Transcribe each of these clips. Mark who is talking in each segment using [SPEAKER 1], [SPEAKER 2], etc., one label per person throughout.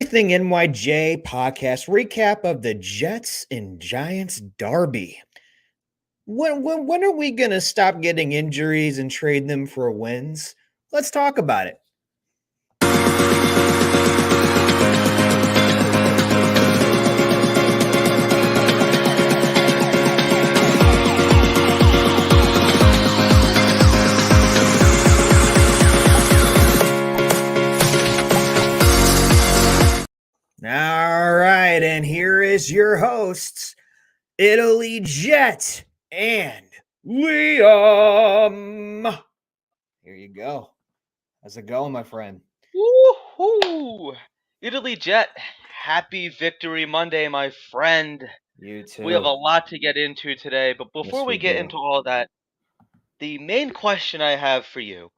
[SPEAKER 1] Everything NYJ Podcast recap of the Jets and Giants derby. When are we going to stop getting injuries and trade them for wins? Let's talk about it. All right, and here is your hosts, Italy Jet and Liam. Here you go. How's it going, my friend?
[SPEAKER 2] Woohoo! Italy Jet, happy Victory Monday, my friend.
[SPEAKER 1] You too.
[SPEAKER 2] We have a lot to get into today, but before
[SPEAKER 1] Yes,
[SPEAKER 2] we
[SPEAKER 1] we
[SPEAKER 2] get
[SPEAKER 1] do.
[SPEAKER 2] into all that, the main question I have for you,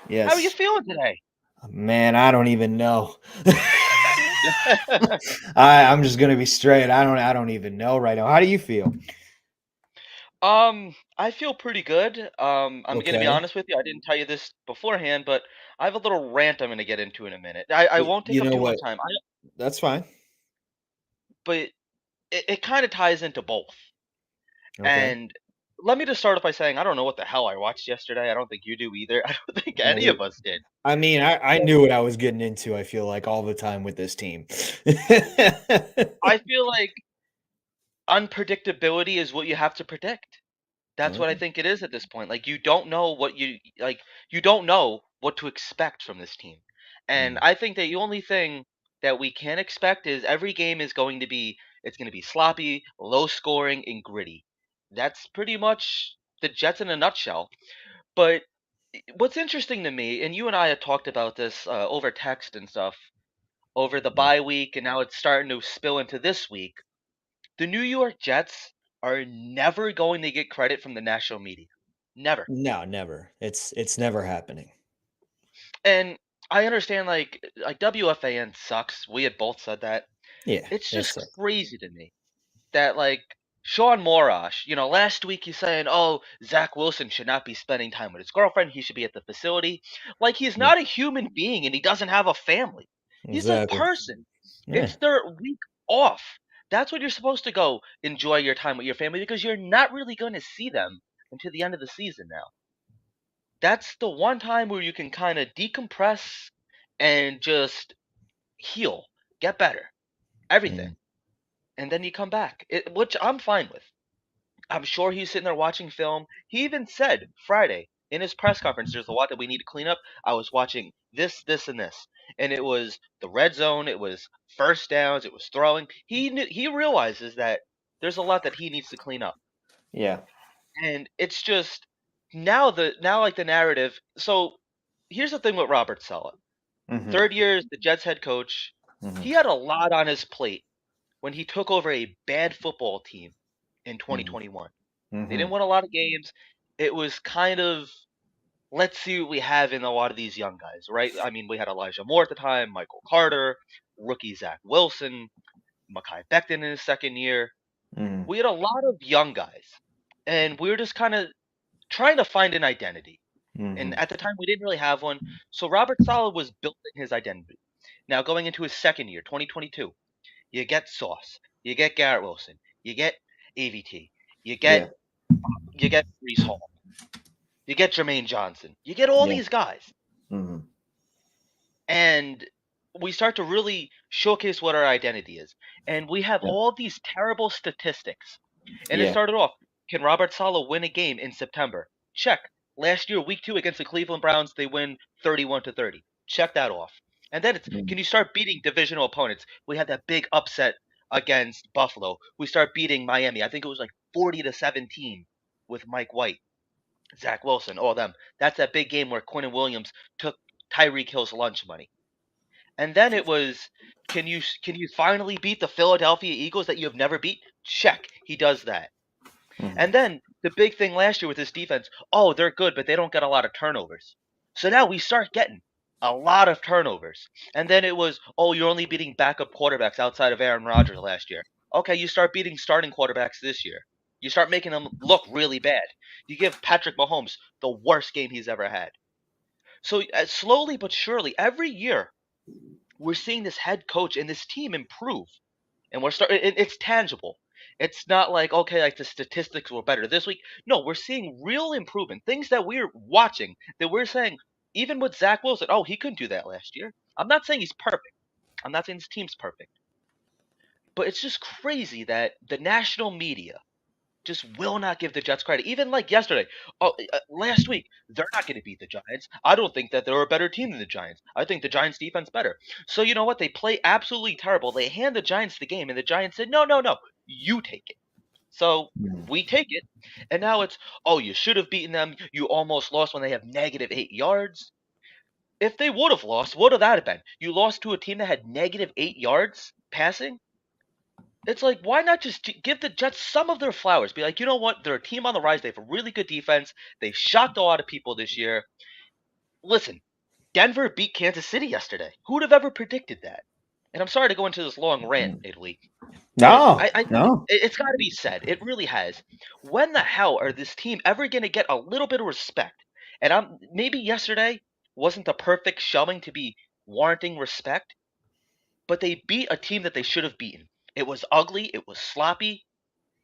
[SPEAKER 1] Yes.
[SPEAKER 2] how are you feeling today?
[SPEAKER 1] Man, I don't even know. I'm just gonna be straight. I don't even know right now. How do you feel?
[SPEAKER 2] I feel pretty good. I'm gonna be
[SPEAKER 1] Okay.
[SPEAKER 2] honest with you, I didn't tell you this beforehand, but I have a little rant I'm gonna get into in a minute. I won't take
[SPEAKER 1] You
[SPEAKER 2] up
[SPEAKER 1] know
[SPEAKER 2] too
[SPEAKER 1] what?
[SPEAKER 2] much time,
[SPEAKER 1] That's fine.
[SPEAKER 2] but it kind of ties into both.
[SPEAKER 1] Okay.
[SPEAKER 2] And let me just start off by saying I don't know what the hell I watched yesterday. I don't think you do either. I don't think
[SPEAKER 1] No,
[SPEAKER 2] any of us did.
[SPEAKER 1] I mean, I knew what I was getting into. I feel like all the time with this team.
[SPEAKER 2] I feel like unpredictability is what you have to predict. That's what I think it is at this point. Like you don't know what you don't know what to expect from this team. And I think that the only thing that we can expect is every game is going to be it's going to be sloppy, low scoring and gritty. That's pretty much the Jets in a nutshell. But what's interesting to me, and you and I had talked about this over text and stuff over the bye week, and now it's starting to spill into this week. The New York Jets are never going to get credit from the national media. Never.
[SPEAKER 1] No, never. It's never happening.
[SPEAKER 2] And I understand like WFAN sucks. We had both said that.
[SPEAKER 1] Yeah,
[SPEAKER 2] It's
[SPEAKER 1] it
[SPEAKER 2] just
[SPEAKER 1] sucks.
[SPEAKER 2] crazy to me that like Sean Morash, last week he's saying, "Oh, Zach Wilson should not be spending time with his girlfriend. He should be at the facility." Like he's
[SPEAKER 1] Yeah,
[SPEAKER 2] not a human being and he doesn't have a family. He's a
[SPEAKER 1] exactly.
[SPEAKER 2] person.
[SPEAKER 1] Yeah.
[SPEAKER 2] It's their week off. That's when you're supposed to go enjoy your time with your family because you're not really going to see them until the end of the season now. That's the one time where you can kind of decompress and just heal, get better, everything.
[SPEAKER 1] Mm.
[SPEAKER 2] And then you come back, which I'm fine with. I'm sure he's sitting there watching film. He even said Friday in his press conference, "There's a lot that we need to clean up." I was watching this, and this, and it was the red zone. It was first downs. It was throwing. He realizes that there's a lot that he needs to clean up,
[SPEAKER 1] Yeah.
[SPEAKER 2] and it's just now like the narrative. So here's the thing with Robert Saleh.
[SPEAKER 1] Mm-hmm.
[SPEAKER 2] Third year as the Jets head coach.
[SPEAKER 1] Mm-hmm.
[SPEAKER 2] He had a lot on his plate when he took over a bad football team in
[SPEAKER 1] Mm-hmm.
[SPEAKER 2] 2021. They
[SPEAKER 1] Mm-hmm.
[SPEAKER 2] didn't win a lot of games. It was kind of let's see what we have in a lot of these young guys, right? I mean, we had Elijah Moore at the time, Michael Carter, rookie Zach Wilson, Mekhi Becton in his second year.
[SPEAKER 1] Mm-hmm.
[SPEAKER 2] We had a lot of young guys, and we were just kind of trying to find an identity.
[SPEAKER 1] Mm-hmm.
[SPEAKER 2] And at the time, we didn't really have one. So Robert Saleh was building his identity. Now, going into his second year, 2022, you get Sauce, you get Garrett Wilson, you get AVT, you get
[SPEAKER 1] Yeah.
[SPEAKER 2] you get Brees Hall, you get Jermaine Johnson, you get all
[SPEAKER 1] Yeah.
[SPEAKER 2] these guys,
[SPEAKER 1] Mm-hmm.
[SPEAKER 2] and we start to really showcase what our identity is. And we have
[SPEAKER 1] Yeah.
[SPEAKER 2] all these terrible statistics. And it
[SPEAKER 1] Yeah.
[SPEAKER 2] started off, can Robert Saleh win a game in September? Check. Last year, week 2 against the Cleveland Browns, they win 31-30. Check that off. And then it's,
[SPEAKER 1] Mm-hmm.
[SPEAKER 2] can you start beating divisional opponents? We had that big upset against Buffalo. We start beating Miami. I think it was like 40-17 with Mike White, Zach Wilson, all them. That's that big game where Quinn Williams took Tyreek Hill's lunch money. And then it was, can you finally beat the Philadelphia Eagles that you have never beat? Check. He does that.
[SPEAKER 1] Mm-hmm.
[SPEAKER 2] And then the big thing last year with this defense, oh, they're good, but they don't get a lot of turnovers. So now we start getting a lot of turnovers. And then it was, oh, you're only beating backup quarterbacks outside of Aaron Rodgers last year. Okay, you start beating starting quarterbacks this year. You start making them look really bad. You give Patrick Mahomes the worst game he's ever had. So slowly but surely, every year we're seeing this head coach and this team improve, and it's tangible. It's not like, okay, like the statistics were better this week. No, we're seeing real improvement, things that we're watching that we're saying, even with Zach Wilson, oh, he couldn't do that last year. I'm not saying he's perfect. I'm not saying this team's perfect. But it's just crazy that the national media just will not give the Jets credit. Even like yesterday, last week, they're not going to beat the Giants. I don't think that they're a better team than the Giants. I think the Giants defense better. So you know what? They play absolutely terrible. They hand the Giants the game, and the Giants said, no, no, no, you take it. So we take it, and now it's, oh, you should have beaten them. You almost lost when they have -8 yards. If they would have lost, what would that have been? You lost to a team that had -8 yards passing? It's like, why not just give the Jets some of their flowers? Be like, you know what? They're a team on the rise. They have a really good defense. They shocked a lot of people this year. Listen, Denver beat Kansas City yesterday. Who would have ever predicted that? And I'm sorry to go into this long rant, Italy, but
[SPEAKER 1] No,
[SPEAKER 2] I think
[SPEAKER 1] no.
[SPEAKER 2] it's got to be said. It really has. When the hell are this team ever going to get a little bit of respect? And maybe yesterday wasn't the perfect showing to be warranting respect, but they beat a team that they should have beaten. It was ugly. It was sloppy.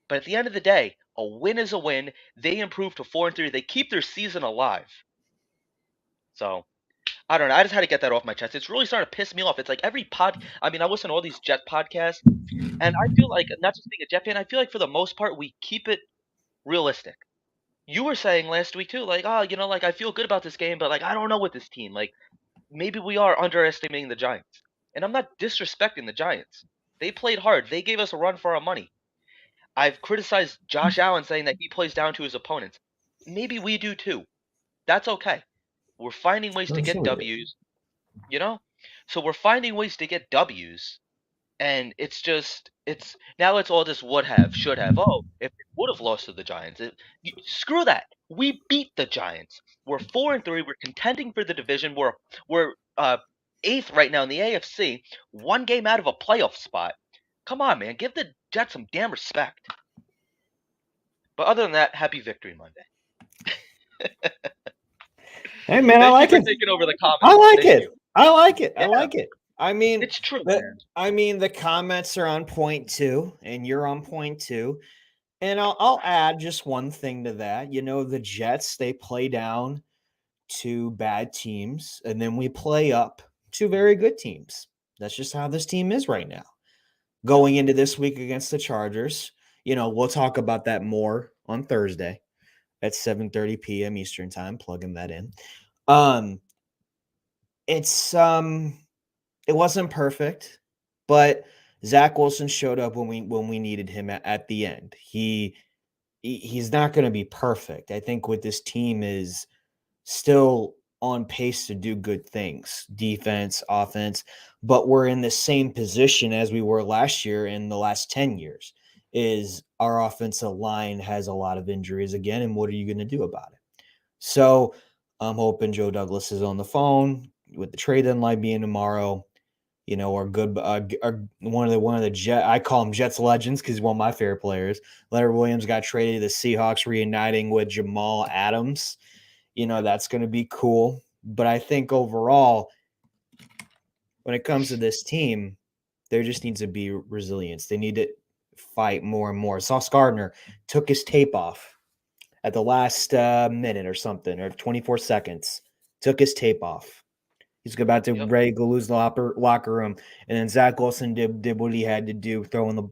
[SPEAKER 2] But at the end of the day, a win is a win. They improve to 4-3. They keep their season alive. So I don't know. I just had to get that off my chest. It's really starting to piss me off. It's like I listen to all these Jet podcasts, and I feel like, not just being a Jet fan, I feel like for the most part we keep it realistic. You were saying last week too, like, oh, like I feel good about this game, but like I don't know with this team. Like maybe we are underestimating the Giants. And I'm not disrespecting the Giants. They played hard. They gave us a run for our money. I've criticized Josh Allen saying that he plays down to his opponents. Maybe we do too. That's okay. We're finding ways to get W's, you know? So we're finding ways to get W's, and it's now it's all this would have, should have. Oh, if it would have lost to the Giants. Screw that. We beat the Giants. We're 4-3. We're contending for the division. We're eighth right now in the AFC, one game out of a playoff spot. Come on, man. Give the Jets some damn respect. But other than that, happy Victory Monday.
[SPEAKER 1] Hey man, I like
[SPEAKER 2] Thank you
[SPEAKER 1] it.
[SPEAKER 2] for taking over the comments.
[SPEAKER 1] I like
[SPEAKER 2] Thank
[SPEAKER 1] it.
[SPEAKER 2] you.
[SPEAKER 1] I like it.
[SPEAKER 2] Yeah.
[SPEAKER 1] I like it. I mean,
[SPEAKER 2] It's true, man.
[SPEAKER 1] the comments are on point too, and you're on point too. And I'll add just one thing to that. The Jets, they play down to bad teams, and then we play up to very good teams. That's just how this team is right now. Going into this week against the Chargers, we'll talk about that more on Thursday at 7:30 p.m. Eastern time, plugging that in. It wasn't perfect, but Zach Wilson showed up when we needed him at the end. He's not going to be perfect. I think with this team is still on pace to do good things, defense, offense, but we're in the same position as we were last year in the last 10 years. Is our offensive line has a lot of injuries again, and what are you going to do about it? So I'm hoping Joe Douglas is on the phone with the trade deadline being tomorrow. Our good, one of the Jet, I call him Jets legends because he's one of my favorite players. Leonard Williams got traded to the Seahawks, reuniting with Jamal Adams. That's going to be cool. But I think overall, when it comes to this team, there just needs to be resilience. They need to fight more and more. Sauce Gardner took his tape off at the last minute or something, or 24 seconds. Took his tape off. He's about to ready to lose the locker room. And then Zach Wilson did what he had to do, throwing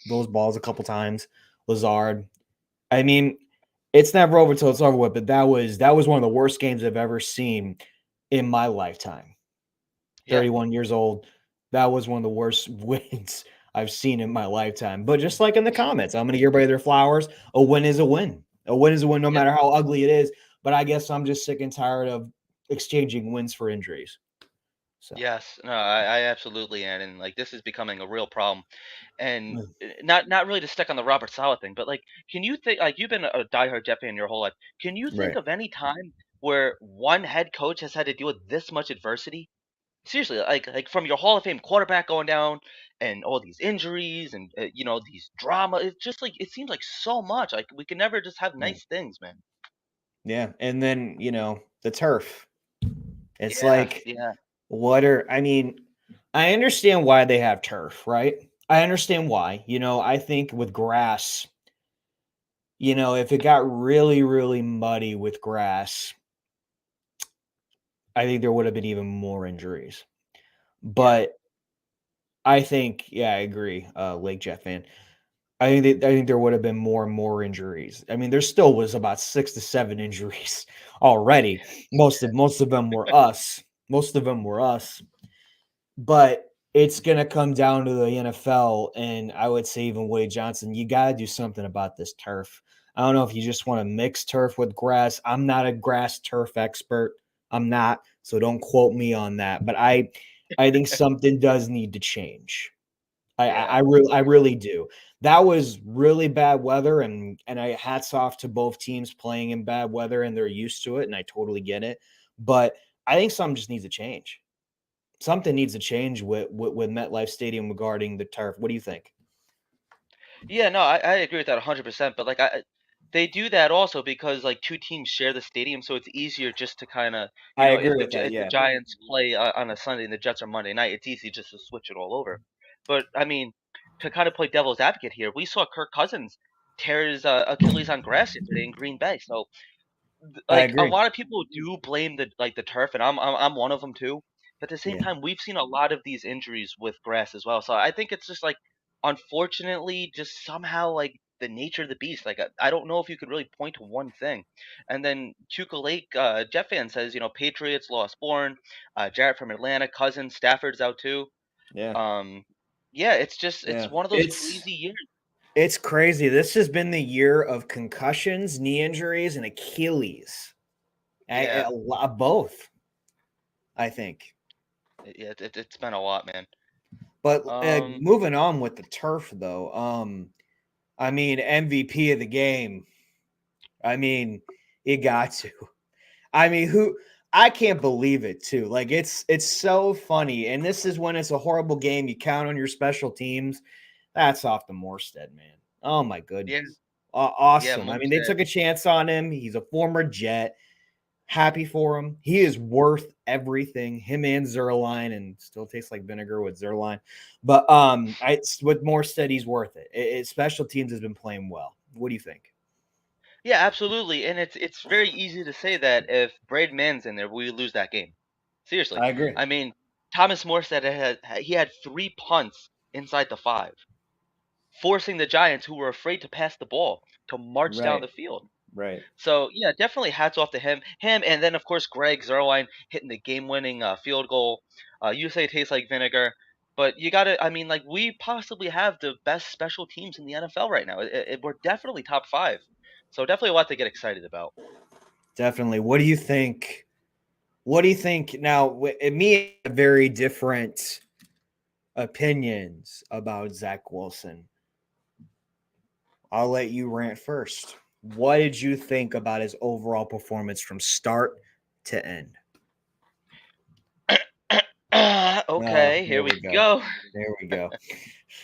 [SPEAKER 1] those balls a couple times. Lazard. I mean, it's never over till it's over with, but that was one of the worst games I've ever seen in my lifetime. 31 years old. That was one of the worst wins I've seen in my lifetime. But just like in the comments, I'm going to give everybody their flowers. A win is a win. A win is a win no matter how ugly it is. But I guess I'm just sick and tired of exchanging wins for injuries. So.
[SPEAKER 2] Yes, no, I absolutely am, and like this is becoming a real problem, and not really to stick on the Robert Saleh thing, but like, can you think, like, you've been a diehard Jet fan your whole life? Can you think of any time where one head coach has had to deal with this much adversity? Seriously, like from your Hall of Fame quarterback going down, and all these injuries, and these drama. It's just like, it seems like so much. Like we can never just have nice things, man.
[SPEAKER 1] Yeah, and then the turf. It's
[SPEAKER 2] Yeah.
[SPEAKER 1] I mean, I understand why they have turf, right? I understand why. I think with grass, if it got really, really muddy with grass, I think there would have been even more injuries.
[SPEAKER 2] Yeah.
[SPEAKER 1] But I think, yeah, I agree, Lake Jet fan. I think there would have been more and more injuries. I mean, there still was about 6 to 7 injuries already. Most of them were us. Most of them were us. But it's gonna come down to the NFL, and I would say even Wade Johnson, you gotta do something about this turf. I don't know if you just want to mix turf with grass. I'm not a grass turf expert. I'm not, so don't quote me on that. But I think something does need to change.
[SPEAKER 2] Yeah.
[SPEAKER 1] I really do. That was really bad weather, and I hats off to both teams playing in bad weather, and they're used to it, and I totally get it. But I think something just needs to change. Something needs to change with MetLife Stadium regarding the turf. What do you think?
[SPEAKER 2] Yeah, no, I agree with that 100%. But like, they do that also because like two teams share the stadium, so it's easier just to kind of,
[SPEAKER 1] I
[SPEAKER 2] if
[SPEAKER 1] agree with that.
[SPEAKER 2] if the
[SPEAKER 1] Yeah,
[SPEAKER 2] Giants play on a Sunday and the Jets are Monday night, it's easy just to switch it all over. But I mean, to kind of play devil's advocate here, we saw Kirk Cousins tear his Achilles on grass yesterday in Green Bay. So
[SPEAKER 1] I
[SPEAKER 2] like a
[SPEAKER 1] agree.
[SPEAKER 2] lot of people do blame the turf, and I'm one of them too. But at the same
[SPEAKER 1] Yeah,
[SPEAKER 2] time, we've seen a lot of these injuries with grass as well. So I think it's just like, unfortunately, just somehow like the nature of the beast. Like I don't know if you could really point to one thing. And then Tuca Lake, Jet fan says, Patriots lost Bourne, Jarrett from Atlanta, Cousins, Stafford's out too.
[SPEAKER 1] yeah,
[SPEAKER 2] Um, yeah, it's
[SPEAKER 1] yeah.
[SPEAKER 2] one of those crazy years.
[SPEAKER 1] It's crazy. This has been the year of concussions, knee injuries, and Achilles.
[SPEAKER 2] Yeah,
[SPEAKER 1] Both, I think.
[SPEAKER 2] it's been a lot, man.
[SPEAKER 1] But
[SPEAKER 2] Um,
[SPEAKER 1] moving on with the turf, though. I mean, MVP of the game. I mean, you got to. I mean, who? I can't believe it too. Like it's so funny, and this is when it's a horrible game. You count on your special teams. That's off the Morstead, man. Oh my
[SPEAKER 2] yeah,
[SPEAKER 1] goodness,
[SPEAKER 2] yeah,
[SPEAKER 1] awesome. I mean, they
[SPEAKER 2] Morstead.
[SPEAKER 1] took a chance on him. He's a former Jet. Happy for him. He is worth everything. Him and Zerline, and still tastes like vinegar with Zerline. But with Morstead, he's worth it. Special teams has been playing well. What do you think?
[SPEAKER 2] Yeah, absolutely, and it's very easy to say that if Braid Mann's in there, we lose that game. Seriously,
[SPEAKER 1] I agree.
[SPEAKER 2] I mean, Thomas Morstead he had 3 punts inside the 5, forcing the Giants, who were afraid to pass the ball, to march down
[SPEAKER 1] Right.
[SPEAKER 2] the field.
[SPEAKER 1] Right.
[SPEAKER 2] So yeah, definitely hats off to him, and then of course Greg Zerline hitting the game-winning field goal. You say it tastes like vinegar, but you got to. I mean, like we possibly have the best special teams in the NFL right now. We're definitely top 5, so definitely a lot to get excited about.
[SPEAKER 1] Definitely. What do you think? What do you think now? Me, very different opinions about Zach Wilson. I'll let you rant first. What did you think about his overall performance from start to end? Oh,
[SPEAKER 2] Okay, here
[SPEAKER 1] here
[SPEAKER 2] we
[SPEAKER 1] we go.
[SPEAKER 2] go.
[SPEAKER 1] There we go.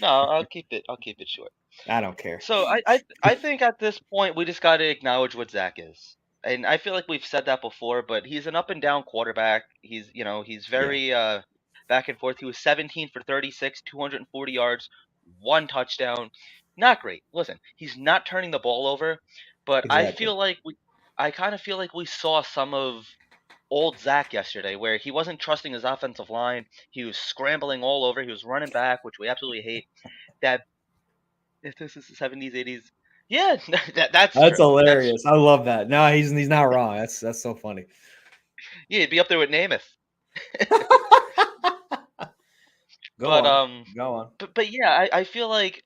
[SPEAKER 2] No, I'll keep it short.
[SPEAKER 1] I don't care.
[SPEAKER 2] So I think at this point we just got to acknowledge what Zach is, and I feel like we've said that before, but he's an up and down quarterback. He's
[SPEAKER 1] Yeah,
[SPEAKER 2] very back and forth. He was 17 for 36, 240 yards, 1 touchdown. Not great. Listen, he's not turning the ball over, but
[SPEAKER 1] exactly.
[SPEAKER 2] I kind of feel like we saw some of old Zach yesterday, where he wasn't trusting his offensive line. He was scrambling all over. He was running back, which we absolutely hate. That if this is the 70s, 80s, yeah, that's
[SPEAKER 1] That's
[SPEAKER 2] true. That's true.
[SPEAKER 1] hilarious. I love that. No, he's not wrong. That's so funny.
[SPEAKER 2] Yeah, he'd be up there with Namath.
[SPEAKER 1] Go
[SPEAKER 2] But
[SPEAKER 1] on. Go on.
[SPEAKER 2] yeah, I feel like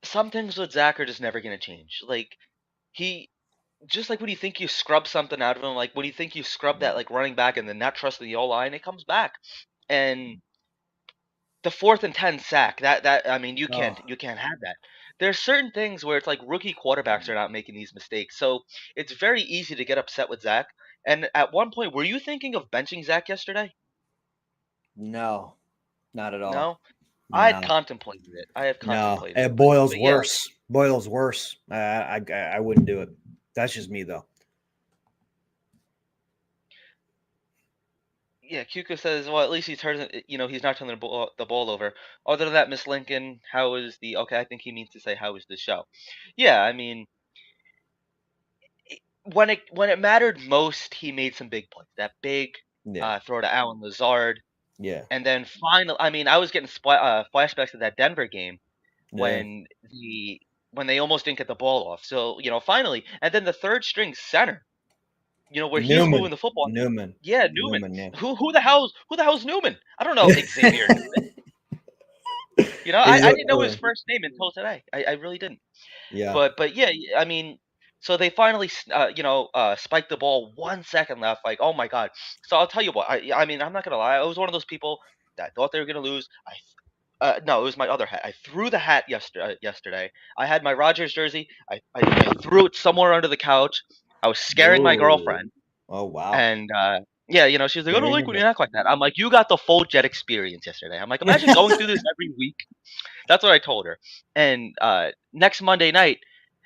[SPEAKER 2] some things with Zach are just never gonna change. Like he just like when you think you scrub something out of him, like when you think you scrub that like running back and then not trusting the O line, it comes back. And the 4th and 10 sack, that I mean
[SPEAKER 1] Oh,
[SPEAKER 2] you can't have that. There's certain things where it's like rookie quarterbacks are not making these mistakes. So it's very easy to get upset with Zach. And at one point, were you thinking of benching Zach yesterday?
[SPEAKER 1] no, not at all.
[SPEAKER 2] No? I had
[SPEAKER 1] No,
[SPEAKER 2] contemplated it. I have
[SPEAKER 1] no.
[SPEAKER 2] contemplated it.
[SPEAKER 1] It
[SPEAKER 2] But
[SPEAKER 1] boils
[SPEAKER 2] yeah,
[SPEAKER 1] worse. Boils worse. I wouldn't do it. That's just me though.
[SPEAKER 2] Yeah, Cuco says, well, at least he's he's not turning the ball over. Other than that, Miss Lincoln, how is the okay? I think he means to say how is the show? Yeah, I mean, when it mattered most, he made some big plays. That big
[SPEAKER 1] Yeah.
[SPEAKER 2] throw to Alan Lazard,
[SPEAKER 1] Yeah.
[SPEAKER 2] and then finally, I mean, I was getting flashbacks to that Denver game
[SPEAKER 1] Yeah.
[SPEAKER 2] when they almost didn't get the ball off. So finally, and then the third string center, where he's moving
[SPEAKER 1] Newman.
[SPEAKER 2] the football.
[SPEAKER 1] Newman.
[SPEAKER 2] Yeah, Newman.
[SPEAKER 1] Newman, yeah.
[SPEAKER 2] Who the hell's Newman? I don't know Xavier Newman.
[SPEAKER 1] He's
[SPEAKER 2] I didn't know his first name until today. I really didn't.
[SPEAKER 1] yeah.
[SPEAKER 2] But yeah, I mean, so they finally spiked the ball 1 second left. Like, oh my god. So I'll tell you what. I mean, I'm not gonna lie. I was one of those people that thought they were gonna lose. No, it was my other hat. I threw the hat yesterday. I had my Rogers jersey. I threw it somewhere under the couch. I was scaring my
[SPEAKER 1] Whoa.
[SPEAKER 2] girlfriend,
[SPEAKER 1] Oh wow.
[SPEAKER 2] and yeah, she was like, "I don't
[SPEAKER 1] Scaring
[SPEAKER 2] like
[SPEAKER 1] your
[SPEAKER 2] when
[SPEAKER 1] girl.
[SPEAKER 2] you act like that." I'm like, "You got the full Jet experience yesterday." I'm like, "Imagine going through this every week." That's what I told her. And next Monday night,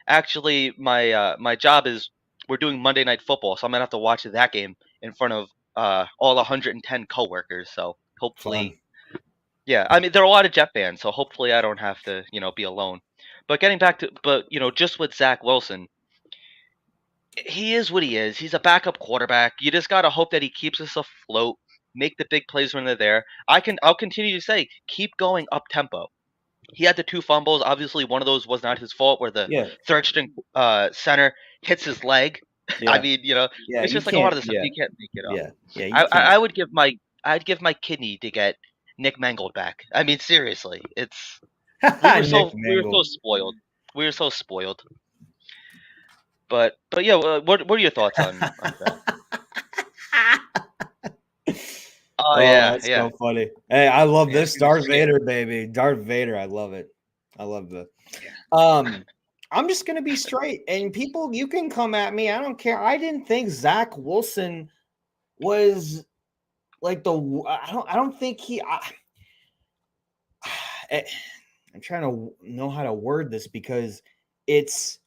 [SPEAKER 2] actually, my job is we're doing Monday Night Football, so I'm gonna have to watch that game in front of all 110 coworkers. So
[SPEAKER 1] Fun.
[SPEAKER 2] hopefully, yeah. I mean, there are a lot of Jet fans, so hopefully I don't have to be alone. But getting back to just with Zach Wilson, he is what he is. He's a backup quarterback. You just gotta hope that he keeps us afloat, make the big plays when they're there. I'll continue to say, keep going up tempo. He had the two fumbles. Obviously, one of those was not his fault, where the
[SPEAKER 1] Yeah.
[SPEAKER 2] third string center hits his leg. I
[SPEAKER 1] Yeah.
[SPEAKER 2] mean,
[SPEAKER 1] Yeah.
[SPEAKER 2] it's
[SPEAKER 1] You
[SPEAKER 2] just like a lot
[SPEAKER 1] can't.
[SPEAKER 2] of the stuff
[SPEAKER 1] Yeah.
[SPEAKER 2] you can't make it up.
[SPEAKER 1] Yeah. Yeah. You
[SPEAKER 2] I, I,
[SPEAKER 1] can't.
[SPEAKER 2] I would I'd give my kidney to get Nick Mangold back. I mean, seriously,
[SPEAKER 1] Nick
[SPEAKER 2] we were so
[SPEAKER 1] Mangold.
[SPEAKER 2] spoiled. We were so spoiled. But yeah, what are your thoughts on that? Oh
[SPEAKER 1] Oh,
[SPEAKER 2] yeah,
[SPEAKER 1] that's
[SPEAKER 2] yeah,
[SPEAKER 1] so funny. Hey, I love
[SPEAKER 2] yeah.
[SPEAKER 1] this
[SPEAKER 2] She was
[SPEAKER 1] Darth
[SPEAKER 2] scared.
[SPEAKER 1] Vader, baby. Darth Vader. I love it. I love the
[SPEAKER 2] Yeah.
[SPEAKER 1] I'm just gonna be straight. And people, you can come at me. I don't care. I didn't think Zach Wilson was like I don't think eh, I'm trying to know how to word this because it's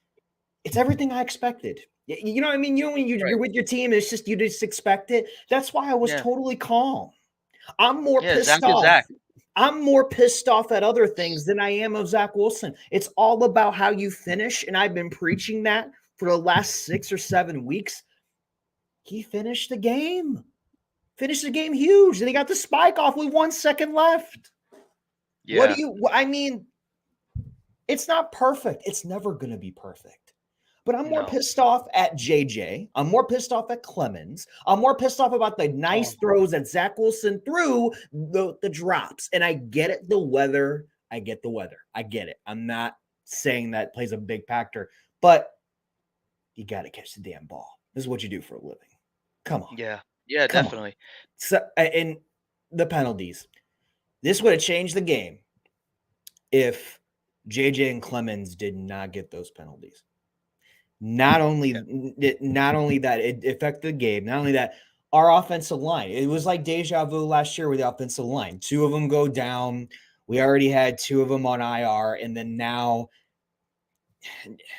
[SPEAKER 1] everything I expected. You know what I mean? You know when
[SPEAKER 2] Right.
[SPEAKER 1] you're with your team, it's just you just expect it. That's why I was
[SPEAKER 2] Yeah.
[SPEAKER 1] totally calm. I'm more
[SPEAKER 2] Yeah.
[SPEAKER 1] pissed
[SPEAKER 2] Zach is
[SPEAKER 1] off.
[SPEAKER 2] Zach.
[SPEAKER 1] I'm more pissed off at other things than I am of Zach Wilson. It's all about how you finish, and I've been preaching that for the last 6 or 7 weeks. He finished the game. Finished the game huge, and he got the spike off with 1 second left. What do
[SPEAKER 2] Yeah.
[SPEAKER 1] you? I mean, it's not perfect. It's never going to be perfect. But I'm more
[SPEAKER 2] No.
[SPEAKER 1] pissed off at JJ. I'm more pissed off at Clemens. I'm more pissed off about the
[SPEAKER 2] Oh.
[SPEAKER 1] nice throws that Zach Wilson threw, the drops. And I get it, the weather. I get the weather. I get it. I'm not saying that plays a big factor, but you got to catch the damn ball. This is what you do for a living. Come on.
[SPEAKER 2] Yeah. Yeah.
[SPEAKER 1] Come on.
[SPEAKER 2] Definitely.
[SPEAKER 1] So, and the penalties. This would have changed the game if JJ and Clemens did not get those penalties. Not only that it affected the game, not only that, our offensive line. It was like deja vu last year with the offensive line. 2 of them go down. We already had 2 of them on IR, and then now,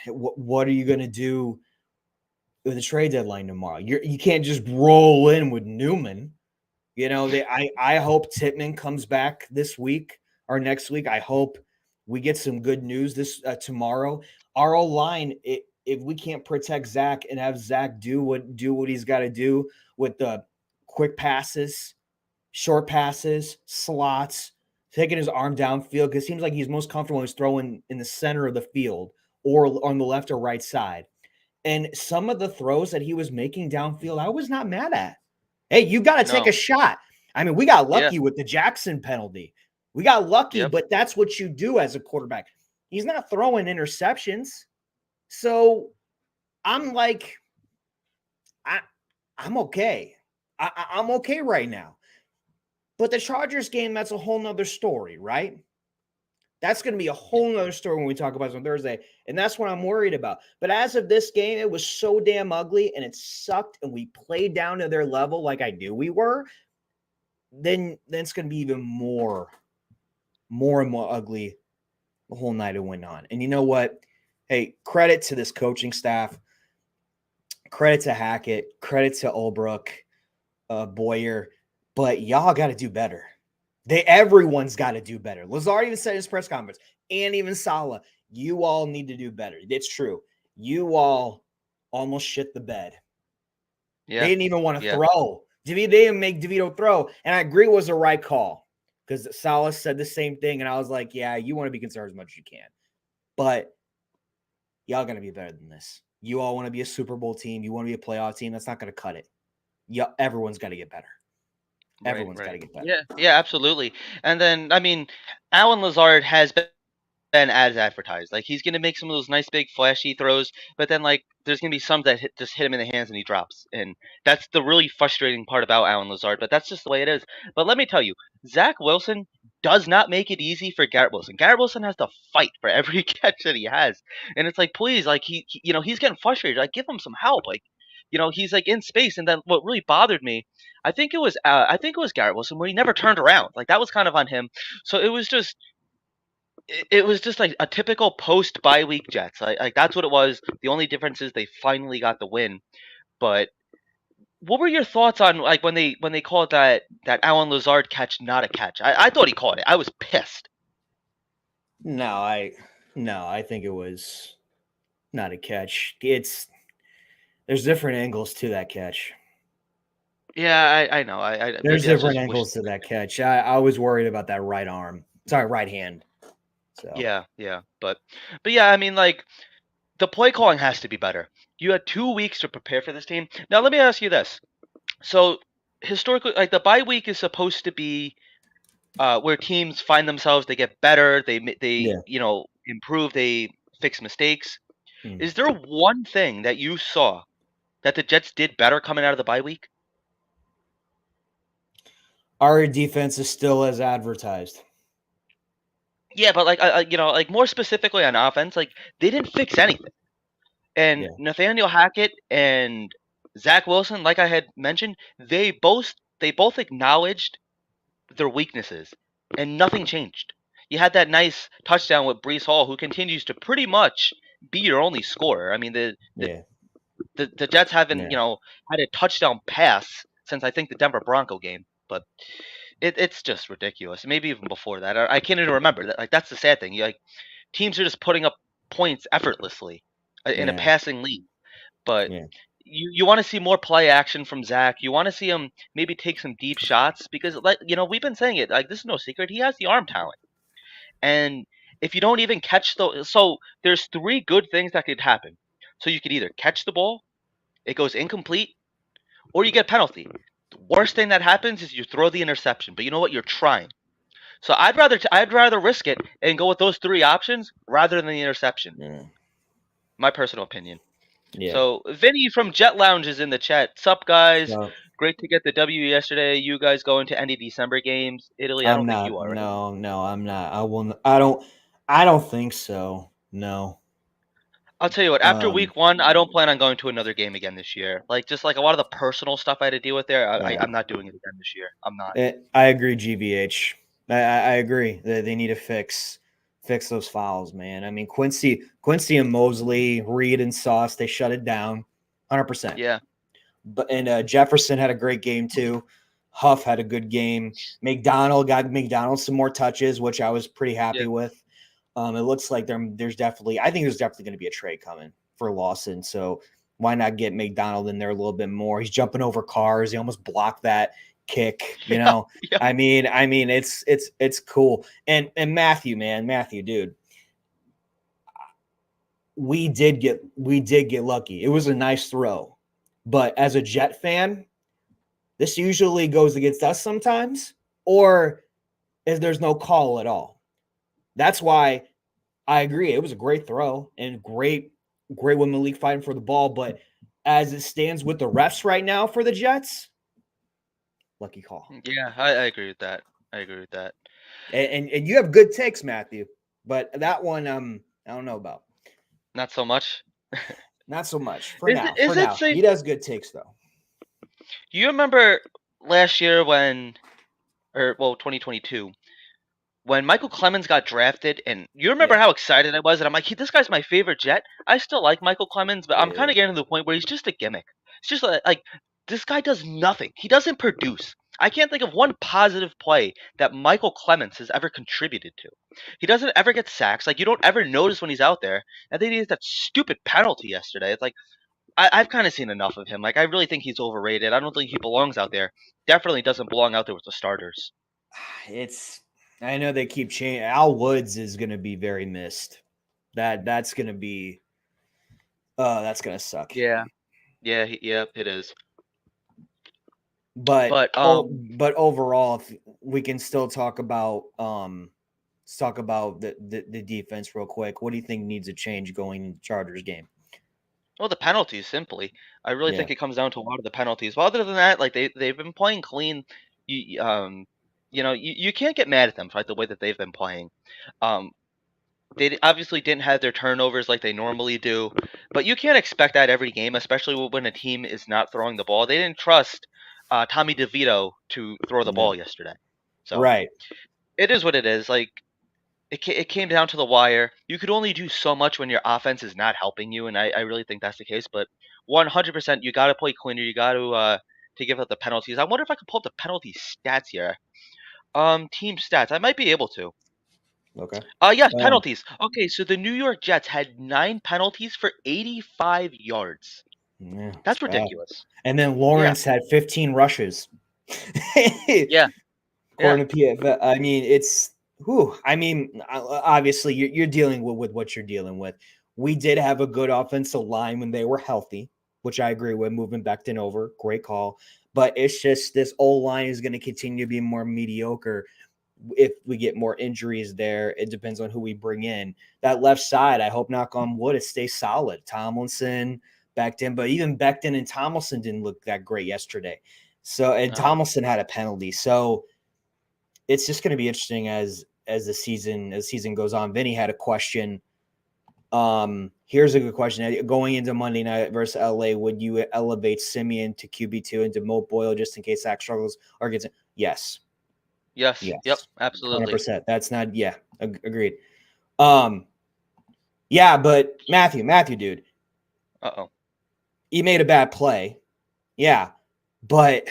[SPEAKER 1] what are you going to do with the trade deadline tomorrow? You can't just roll in with Newman. I hope Tittman comes back this week or next week. I hope we get some good news this tomorrow. Our line, if we can't protect Zach and have Zach do what he's got to do with the quick passes, short passes, slots, taking his arm downfield, because it seems like he's most comfortable when he's throwing in the center of the field or on the left or right side. And some of the throws that he was making downfield, I was not mad at. Hey, you got to take
[SPEAKER 2] No.
[SPEAKER 1] a shot. I mean, we got
[SPEAKER 2] Yeah.
[SPEAKER 1] lucky with the Jackson penalty. We got lucky,
[SPEAKER 2] Yep.
[SPEAKER 1] but that's what you do as a quarterback. He's not throwing interceptions. So I'm like, I'm okay. I'm okay right now. But the Chargers game, that's a whole nother story, right? That's going to be a whole nother story when we talk about it on Thursday. And that's what I'm worried about. But as of this game, it was so damn ugly and it sucked. And we played down to their level like I knew we were. Then it's going to be even more and more ugly the whole night it went on. And you know what? Hey, credit to this coaching staff. Credit to Hackett. Credit to Ulbrook, Boyer. but y'all got to do better. Everyone's got to do better. Lazard even said in his press conference, and even Saleh, you all need to do better. It's true. You all almost shit the bed.
[SPEAKER 2] Yeah.
[SPEAKER 1] They didn't even want to throw. They didn't make DeVito throw. And I agree it was the right call because Saleh said the same thing. And I was like, yeah, you want to be concerned as much as you can. But y'all got to be better than this. You all want to be a Super Bowl team. You want to be a playoff team. That's not going to cut it. Yeah, everyone's got to get better. Everyone's got to get better.
[SPEAKER 2] Yeah, absolutely. And then, I mean, Allen Lazard has been as advertised. Like, he's going to make some of those nice, big, flashy throws, but then, like, there's going to be some that just hit him in the hands and he drops. And that's the really frustrating part about Allen Lazard, but that's just the way it is. But let me tell you, Zach Wilson does not make it easy for Garrett Wilson. Garrett Wilson has to fight for every catch that he has. And it's like, please, like, he's getting frustrated. Like, give him some help. Like, he's like in space. And then what really bothered me, I think it was Garrett Wilson where he never turned around. Like, that was kind of on him. So it was just like a typical post bye week Jets. Like that's what it was. The only difference is they finally got the win. But what were your thoughts on like when they called that Allen Lazard catch not a catch? I thought he called it. I was pissed.
[SPEAKER 1] No, I think it was not a catch. There's different angles to that catch.
[SPEAKER 2] Yeah, I know.
[SPEAKER 1] There's different angles to that catch. I was worried about that right arm. Sorry, right hand. So
[SPEAKER 2] yeah, but yeah, I mean, like the play calling has to be better. You had 2 weeks to prepare for this team. Now, let me ask you this: so historically, like the bye week is supposed to be where teams find themselves, they get better, they improve, they fix mistakes. Is there one thing that you saw that the Jets did better coming out of the bye week?
[SPEAKER 1] Our defense is still as advertised.
[SPEAKER 2] Yeah, but like like more specifically on offense, like they didn't fix anything. And Nathaniel Hackett and Zach Wilson, like I had mentioned, they both acknowledged their weaknesses, and nothing changed. You had that nice touchdown with Breece Hall, who continues to pretty much be your only scorer. I mean, the Jets haven't had a touchdown pass since I think the Denver Bronco game, but it's just ridiculous. Maybe even before that, I can't even remember that. Like that's the sad thing. Like teams are just putting up points effortlessly in a passing league, but. You want to see more play action from Zach. You want to see him maybe take some deep shots because, like we've been saying it. Like this is no secret. He has the arm talent, and if you don't even catch so there's 3 good things that could happen. So you could either catch the ball, it goes incomplete, or you get a penalty. The worst thing that happens is you throw the interception. But you know what? You're trying. So I'd rather risk it and go with those 3 options rather than the interception.
[SPEAKER 1] Yeah.
[SPEAKER 2] My personal opinion.
[SPEAKER 1] Yeah.
[SPEAKER 2] So Vinny from Jet Lounge is in the chat. Sup, guys? Great to get the W yesterday. You guys going to any December games? Italy? I don't think you are. Right?
[SPEAKER 1] No, I'm not. I don't think so. No.
[SPEAKER 2] I'll tell you what. After week 1, I don't plan on going to another game again this year. Like just like a lot of the personal stuff I had to deal with there, I'm not doing it again this year. I'm not.
[SPEAKER 1] I agree, GVH. I agree that they need to fix those fouls, man. I mean, Quincy and Mosley, Reed and Sauce, they shut it down 100%.
[SPEAKER 2] Yeah.
[SPEAKER 1] But Jefferson had a great game too. Huff had a good game. McDonald got some more touches, which I was pretty happy with. It looks like there's definitely going to be a trade coming for Lawson. So why not get McDonald in there a little bit more? He's jumping over cars. He almost blocked that kick,
[SPEAKER 2] Yeah.
[SPEAKER 1] I mean, it's cool. And Matthew, dude, we did get lucky. It was a nice throw, but as a Jet fan, this usually goes against us sometimes, or if there's no call at all. That's why I agree. It was a great throw and great with Malik fighting for the ball, but as it stands with the refs right now for the Jets, lucky call.
[SPEAKER 2] Yeah, I agree with that.
[SPEAKER 1] And you have good takes, Matthew, but that one I don't know about.
[SPEAKER 2] Not so much.
[SPEAKER 1] Not so much for now. He does good takes though.
[SPEAKER 2] You remember last year 2022, when Michael Clemens got drafted, and you remember how excited I was, and I'm like, this guy's my favorite Jet. I still like Michael Clemens, but I'm kind of getting to the point where he's just a gimmick. It's just like this guy does nothing. He doesn't produce. I can't think of one positive play that Michael Clemens has ever contributed to. He doesn't ever get sacks. Like, you don't ever notice when he's out there. I think he had that stupid penalty yesterday. It's like, I've kind of seen enough of him. Like, I really think he's overrated. I don't think he belongs out there. Definitely doesn't belong out there with the starters.
[SPEAKER 1] I know they keep changing. Al Woods is going to be very missed. That's going to be. That's going to suck.
[SPEAKER 2] Yeah, yeah, it is.
[SPEAKER 1] But
[SPEAKER 2] But
[SPEAKER 1] but overall, if we can still talk about the defense real quick. What do you think needs a change going into the Chargers game?
[SPEAKER 2] well, the penalties simply. I really
[SPEAKER 1] Yeah.
[SPEAKER 2] think it comes down to a lot of the penalties. But other than that, like they've been playing clean. You can't get mad at them for like the way that they've been playing. Um, they obviously didn't have their turnovers like they normally do, but you can't expect that every game, especially when a team is not throwing the ball. They didn't trust Tommy DeVito to throw the
[SPEAKER 1] Yeah.
[SPEAKER 2] ball yesterday, so
[SPEAKER 1] Right.
[SPEAKER 2] it is what it is. Like it came down to the wire. You could only do so much when your offense is not helping you, and I really think that's the case. But 100%, you got to play cleaner. You got to give up the penalties. I wonder if I could pull up the penalty stats here. Team stats. I might be able to.
[SPEAKER 1] Okay.
[SPEAKER 2] Yes, penalties. Okay, so the New York Jets had 9 penalties for 85 yards.
[SPEAKER 1] Yeah, it's
[SPEAKER 2] That's
[SPEAKER 1] bad.
[SPEAKER 2] ridiculous.
[SPEAKER 1] And then Lawrence had 15 rushes.
[SPEAKER 2] Yeah, yeah,
[SPEAKER 1] According to PFF, I mean, it's who. I mean, obviously, you're dealing with what you're dealing with. We did have a good offensive line when they were healthy, which I agree with. Moving Becton over, great call. But it's just this O line is going to continue to be more mediocre if we get more injuries there. It depends on who we bring in. That left side, I hope, knock on wood, it stays solid. Tomlinson, Becton, but even Becton and Tomlinson didn't look that great yesterday. So, and
[SPEAKER 2] no.
[SPEAKER 1] Tomlinson had a penalty. So it's just going to be interesting as the season goes on. Vinny had a question. Here's a good question. Going into Monday night versus LA, would you elevate Simeon to QB2 and demote Boyle just in case Zach struggles or gets it? Yes.
[SPEAKER 2] Yes. Yep.
[SPEAKER 1] Yes.
[SPEAKER 2] Absolutely.
[SPEAKER 1] 100%. That's not, yeah, agreed. Yeah, but Matthew, dude,
[SPEAKER 2] Uh-oh.
[SPEAKER 1] he made a bad play. Yeah, but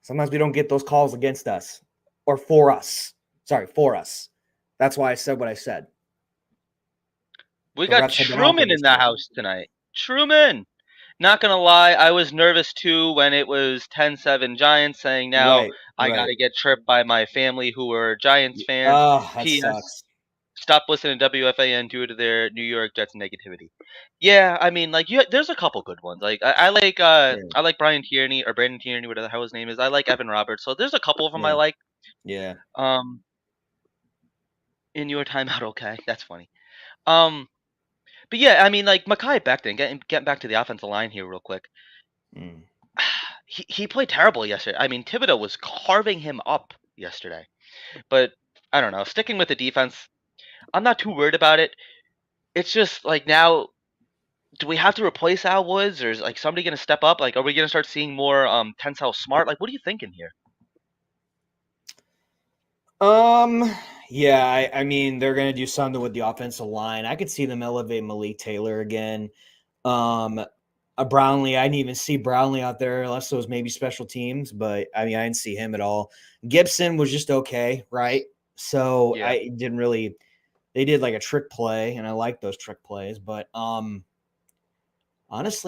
[SPEAKER 1] sometimes we don't get those calls against us or for us. Sorry, for us. That's why I said what I said.
[SPEAKER 2] We
[SPEAKER 1] The
[SPEAKER 2] got
[SPEAKER 1] refs have been awful
[SPEAKER 2] Truman
[SPEAKER 1] this
[SPEAKER 2] in the
[SPEAKER 1] year.
[SPEAKER 2] house tonight. Truman. Not gonna lie, I was nervous too when it was 10-7 Giants, saying now I
[SPEAKER 1] Right.
[SPEAKER 2] gotta get tripped by my family who were Giants fans.
[SPEAKER 1] Oh, that
[SPEAKER 2] P.S.
[SPEAKER 1] sucks.
[SPEAKER 2] Stop listening to WFAN due to their New York Jets negativity. Yeah, I mean, like, there's a couple good ones. Like,
[SPEAKER 1] Sure.
[SPEAKER 2] I like Brian Tierney or Brandon Tierney, whatever the hell his name is. I like Evan Roberts. So there's a couple of them I
[SPEAKER 1] Yeah.
[SPEAKER 2] like.
[SPEAKER 1] Yeah.
[SPEAKER 2] In your timeout, okay, that's funny. Um, but yeah, I mean, like Mekhi Becton, getting back to the offensive line here real quick.
[SPEAKER 1] Mm.
[SPEAKER 2] He played terrible yesterday. I mean, Thibodeau was carving him up yesterday. But I don't know. Sticking with the defense, I'm not too worried about it. It's just like now, do we have to replace Al Woods, or is like somebody going to step up? Like, are we going to start seeing more Tensile Smart? Like, what are you thinking here?
[SPEAKER 1] Yeah, I mean, they're going to do something with the offensive line. I could see them elevate Malik Taylor again. Brownlee, I didn't even see Brownlee out there unless it was maybe special teams, but I mean, I didn't see him at all. Gibson was just okay, right? So
[SPEAKER 2] Yeah,
[SPEAKER 1] I didn't really. They did like a trick play, and I like those trick plays, but honestly,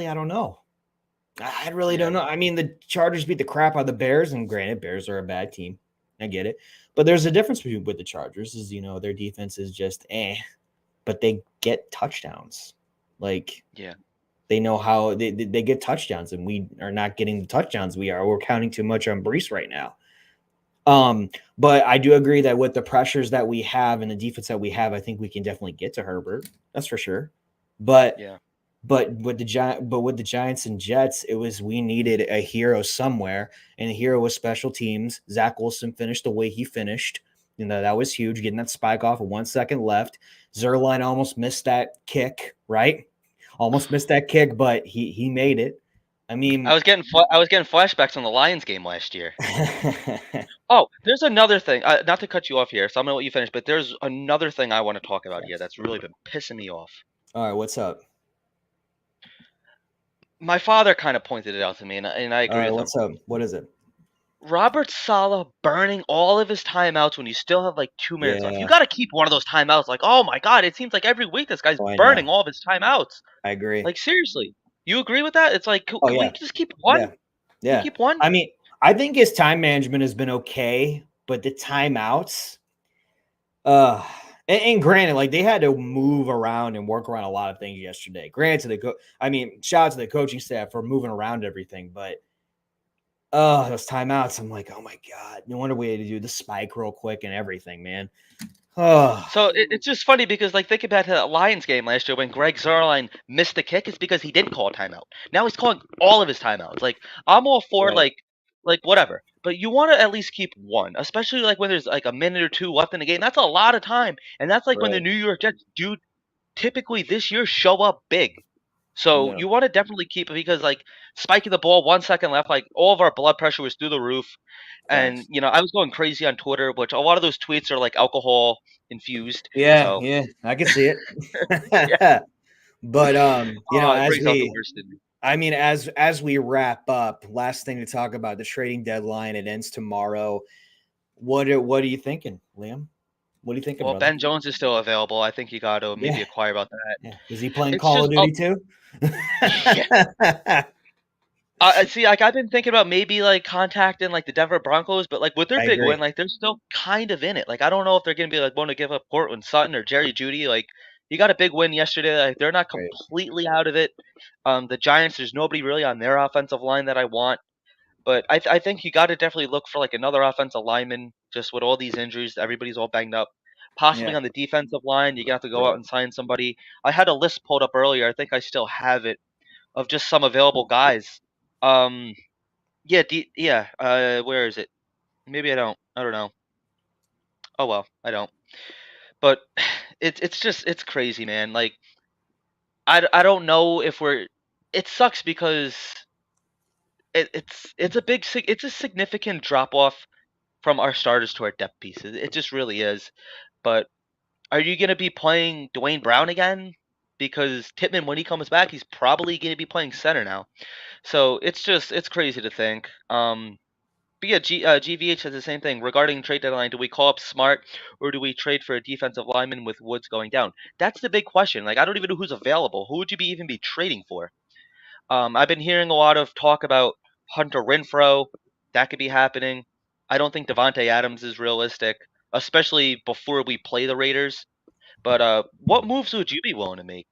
[SPEAKER 1] I don't know. I really
[SPEAKER 2] yeah,
[SPEAKER 1] don't know. I mean, the Chargers beat the crap out of the Bears, and granted, Bears are a bad team. I get it, but there's a difference between with the Chargers. Is their defense is just but they get touchdowns. Like
[SPEAKER 2] yeah.
[SPEAKER 1] they know how they get touchdowns, and we are not getting the touchdowns. We're counting too much on Brees right now. But I do agree that with the pressures that we have and the defense that we have, I think we can definitely get to Herbert. That's for sure. But
[SPEAKER 2] Yeah.
[SPEAKER 1] with the Giants and Jets, it was we needed a hero somewhere, and the hero was special teams. Zach Wilson finished the way he finished. That was huge, getting that spike off with 1 second left. Zerline almost missed that kick, right? Almost missed that kick, but he made it. I mean,
[SPEAKER 2] I was getting flashbacks on the Lions game last year. Oh, there's another thing. Not to cut you off here, so I'm gonna let you finish. But there's another thing I want to talk about here that's really been pissing me off.
[SPEAKER 1] all right, what's up?
[SPEAKER 2] My father kind of pointed it out to me, and I
[SPEAKER 1] All
[SPEAKER 2] agree
[SPEAKER 1] right,
[SPEAKER 2] with him.
[SPEAKER 1] what's up? What is it?
[SPEAKER 2] Robert Saleh burning all of his timeouts when you still have like 2 minutes left. You
[SPEAKER 1] Yeah.
[SPEAKER 2] got to keep one of those timeouts. Like, oh my God, it seems like every week this guy's
[SPEAKER 1] Oh, I know.
[SPEAKER 2] burning all of his timeouts.
[SPEAKER 1] I agree.
[SPEAKER 2] Like, seriously, you agree with that? It's like,
[SPEAKER 1] Oh,
[SPEAKER 2] can we
[SPEAKER 1] yeah.
[SPEAKER 2] just keep one?
[SPEAKER 1] Yeah.
[SPEAKER 2] Can we
[SPEAKER 1] Yeah.
[SPEAKER 2] keep one?
[SPEAKER 1] I mean, I think his time management has been okay, but the timeouts, and granted, like they had to move around and work around a lot of things yesterday. Granted, shout out to the coaching staff for moving around everything, but those timeouts, I'm like, oh my God, no wonder we had to do the spike real quick and everything, man. Oh,
[SPEAKER 2] So it's just funny because, like, think about the Lions game last year when Greg Zuerlein missed the kick. It's because he didn't call a timeout. Now he's calling all of his timeouts. Like, I'm all for
[SPEAKER 1] right,
[SPEAKER 2] like whatever, but you want to at least keep one, especially like when there's like a minute or two left in the game. That's a lot of time, and that's like when the
[SPEAKER 1] right.
[SPEAKER 2] New York Jets do typically this year show up big. So
[SPEAKER 1] Yeah,
[SPEAKER 2] you want to definitely keep it because, like, spiking the ball 1 second left, like all of our blood pressure was through the roof. And
[SPEAKER 1] facts.
[SPEAKER 2] I was going crazy on Twitter, which a lot of those tweets are like alcohol infused.
[SPEAKER 1] Yeah,
[SPEAKER 2] So
[SPEAKER 1] yeah, I can see it.
[SPEAKER 2] yeah,
[SPEAKER 1] But
[SPEAKER 2] oh, it brings out the worst in me.
[SPEAKER 1] as we wrap up, last thing to talk about the trading deadline. It ends tomorrow. What are you thinking, Liam? What are you thinking,
[SPEAKER 2] Well,
[SPEAKER 1] brother?
[SPEAKER 2] Ben Jones is still available. I think you got to
[SPEAKER 1] Yeah,
[SPEAKER 2] maybe inquire about that.
[SPEAKER 1] yeah. Is he playing
[SPEAKER 2] It's
[SPEAKER 1] Call
[SPEAKER 2] just
[SPEAKER 1] of Duty too?
[SPEAKER 2] yeah. I see. Like, I've been thinking about maybe like contacting like the Denver Broncos, but like with their
[SPEAKER 1] I
[SPEAKER 2] big win,
[SPEAKER 1] agree.
[SPEAKER 2] like they're still kind of in it. Like, I don't know if they're gonna be like want to give up Cortland Sutton or Jerry Judy. Like, you got a big win yesterday. Like, they're not
[SPEAKER 1] Right.
[SPEAKER 2] completely out of it. The Giants, there's nobody really on their offensive line that I want. But I think you got to definitely look for like another offensive lineman. Just with all these injuries, everybody's all banged up. Possibly
[SPEAKER 1] Yeah.
[SPEAKER 2] on the defensive line, you got to go out
[SPEAKER 1] Right.
[SPEAKER 2] and sign somebody. I had a list pulled up earlier. I think I still have it of just some available guys. Um, yeah, yeah. Where is it? Maybe I don't. I don't know. Oh well, I don't. But it's just it's crazy, man. Like, I don't know if we're. It sucks because it's a it's a significant drop off from our starters to our depth pieces. It just really is. But are you going to be playing Dwayne Brown again? Because Tippmann, when he comes back, he's probably going to be playing center now. So it's crazy to think. But yeah, GVH has the same thing regarding trade deadline. Do we call up Smart or do we trade for a defensive lineman with Woods going down? That's the big question. Like, I don't even know who's available. Who would you even be trading for? I've been hearing a lot of talk about Hunter Renfro. That could be happening. I don't think Devontae Adams is realistic, especially before we play the Raiders. But what moves would you be willing to make?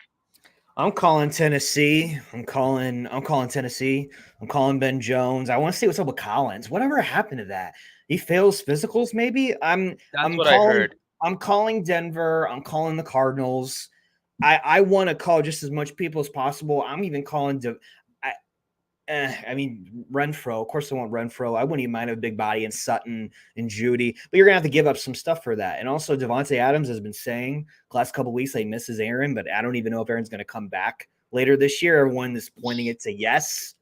[SPEAKER 1] I'm calling Tennessee. I'm calling Tennessee. I'm calling Ben Jones. I want to see what's up with Collins. Whatever happened to that? He fails physicals, maybe.
[SPEAKER 2] That's
[SPEAKER 1] I'm
[SPEAKER 2] what I
[SPEAKER 1] calling
[SPEAKER 2] heard.
[SPEAKER 1] I'm calling Denver. I'm calling the Cardinals. I want to call just as much people as possible. I'm even calling Renfro. Of course, I want Renfro. I wouldn't even mind a big body and Sutton and Judy, but you're gonna have to give up some stuff for that. And also, Devontae Adams has been saying the last couple of weeks he misses Aaron, but I don't even know if Aaron's gonna come back later this year. Everyone is pointing it to yes.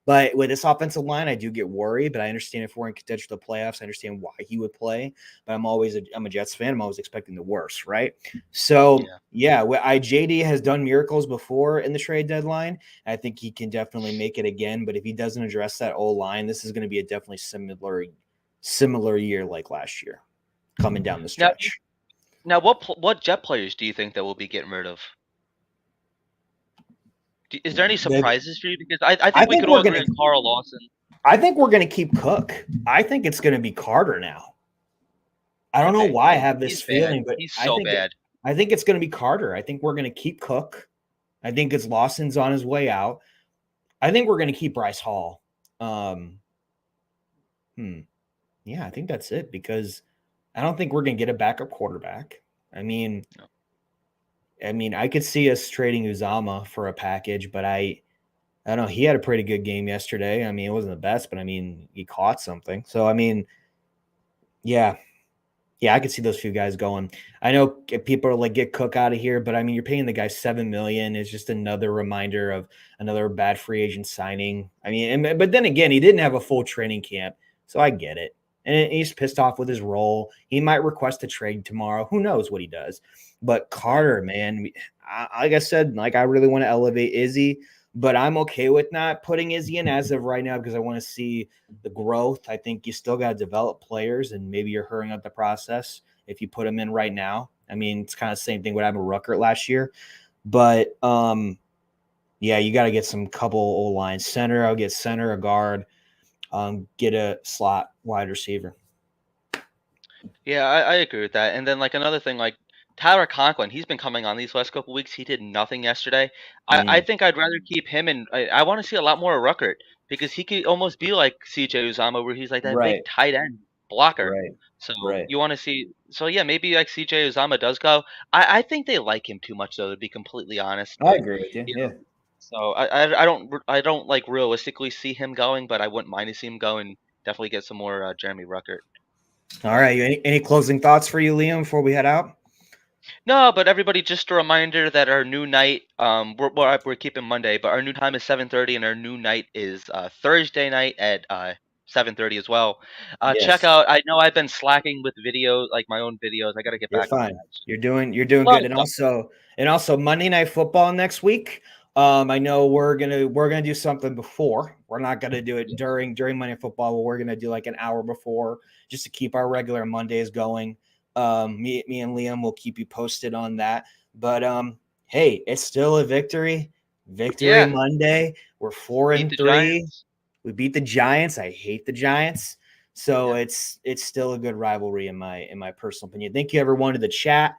[SPEAKER 1] But with this offensive line, I do get worried. But I understand if we're in contention for the playoffs, I understand why he would play. But I'm a Jets fan. I'm always expecting the worst, right? So
[SPEAKER 2] Yeah.
[SPEAKER 1] yeah, JD has done miracles before in the trade deadline. I think he can definitely make it again. But if he doesn't address that O line, this is going to be a definitely similar year like last year, coming down the
[SPEAKER 2] Now,
[SPEAKER 1] stretch.
[SPEAKER 2] now, what Jet players do you think that we'll be getting rid of? Is there any surprises for you? Because I
[SPEAKER 1] I
[SPEAKER 2] think we
[SPEAKER 1] think
[SPEAKER 2] could all
[SPEAKER 1] we're
[SPEAKER 2] agree
[SPEAKER 1] gonna
[SPEAKER 2] on Carl Lawson.
[SPEAKER 1] I think we're gonna keep Cook. I think it's gonna be Carter now. I don't know
[SPEAKER 2] Okay,
[SPEAKER 1] why I have this
[SPEAKER 2] he's bad.
[SPEAKER 1] feeling, but
[SPEAKER 2] He's so bad.
[SPEAKER 1] I think it's going to be Carter. I think we're going to keep Cook. I think it's Lawson's on his way out. I think we're going to keep Bryce Hall. Um, yeah, I think that's it because I don't think we're going to get a backup quarterback. I mean,
[SPEAKER 2] No.
[SPEAKER 1] I could see us trading Uzama for a package, but I don't know. He had a pretty good game yesterday. I mean, it wasn't the best, but I mean, he caught something. So I mean, yeah, I could see those few guys going. I know people are like, get Cook out of here, but I mean, you're paying the guy $7 million. It's just another reminder of another bad free agent signing. I mean, but then again, he didn't have a full training camp, so I get it. And he's pissed off with his role. He might request a trade tomorrow. Who knows what he does? But Carter, man, like I said, like I really want to elevate Izzy, but I'm okay with not putting Izzy in as of right now because I want to see the growth. I think you still got to develop players, and maybe you're hurrying up the process if you put them in right now. I mean, it's kind of the same thing what happened with Ruckert last year. But yeah, you got to get some couple old lines. Center, I'll get center, a guard, get a slot wide receiver.
[SPEAKER 2] Yeah, I agree with that. And then like another thing, like Tyler Conklin, he's been coming on these last couple weeks. He did nothing yesterday. I think I'd rather keep him, and I want to see a lot more of Ruckert because he could almost be like CJ Uzama, where he's like that big
[SPEAKER 1] Right,
[SPEAKER 2] tight end blocker.
[SPEAKER 1] right,
[SPEAKER 2] So
[SPEAKER 1] right.
[SPEAKER 2] you want to see, so yeah, maybe like CJ Uzama does go. I think they like him too much though, to be completely honest.
[SPEAKER 1] I agree with you.
[SPEAKER 2] You
[SPEAKER 1] Yeah.
[SPEAKER 2] know, so I don't like realistically see him going, but I wouldn't mind to see him go and definitely get some more Jeremy Ruckert.
[SPEAKER 1] All right. Any closing thoughts for you, Liam, before we head out?
[SPEAKER 2] No, but everybody, just a reminder that our new night, we're keeping Monday, but our new time is 7:30, and our new night is Thursday night at 7:30 as well. Check
[SPEAKER 1] Yes.
[SPEAKER 2] out. I know I've been slacking with videos, like my own videos. I got to get
[SPEAKER 1] You're
[SPEAKER 2] back on
[SPEAKER 1] fine.
[SPEAKER 2] that.
[SPEAKER 1] You're doing
[SPEAKER 2] A lot
[SPEAKER 1] good.
[SPEAKER 2] of
[SPEAKER 1] And
[SPEAKER 2] stuff.
[SPEAKER 1] also Monday Night Football next week. I know we're gonna do something before. We're not gonna do it during Monday Night Football. But we're gonna do like an hour before just to keep our regular Mondays going. Me and Liam will keep you posted on that. But hey, it's still a victory. Victory
[SPEAKER 2] Yeah,
[SPEAKER 1] Monday. We're
[SPEAKER 2] beat the
[SPEAKER 1] 4-3.
[SPEAKER 2] Giants.
[SPEAKER 1] We beat the Giants. I hate the Giants. So
[SPEAKER 2] Yeah.
[SPEAKER 1] it's still a good rivalry in my personal opinion. Thank you everyone to the chat.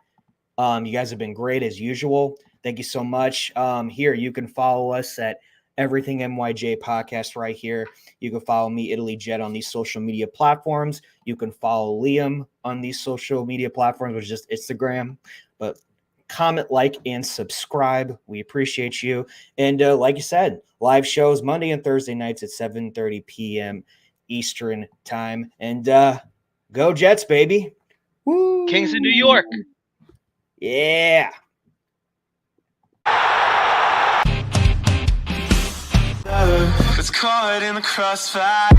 [SPEAKER 1] You guys have been great as usual. Thank you so much. Here you can follow us at Everything NYJ Podcast right here. You can follow me, Italy Jet, on these social media platforms. You can follow Liam on these social media platforms, which is just Instagram. But comment, like, and subscribe. We appreciate you. And like you said, live shows Monday and Thursday nights at 7:30 p.m. Eastern time. And go Jets, baby. Woo!
[SPEAKER 2] Kings of New York.
[SPEAKER 1] Yeah.
[SPEAKER 3] It's caught in the crossfire.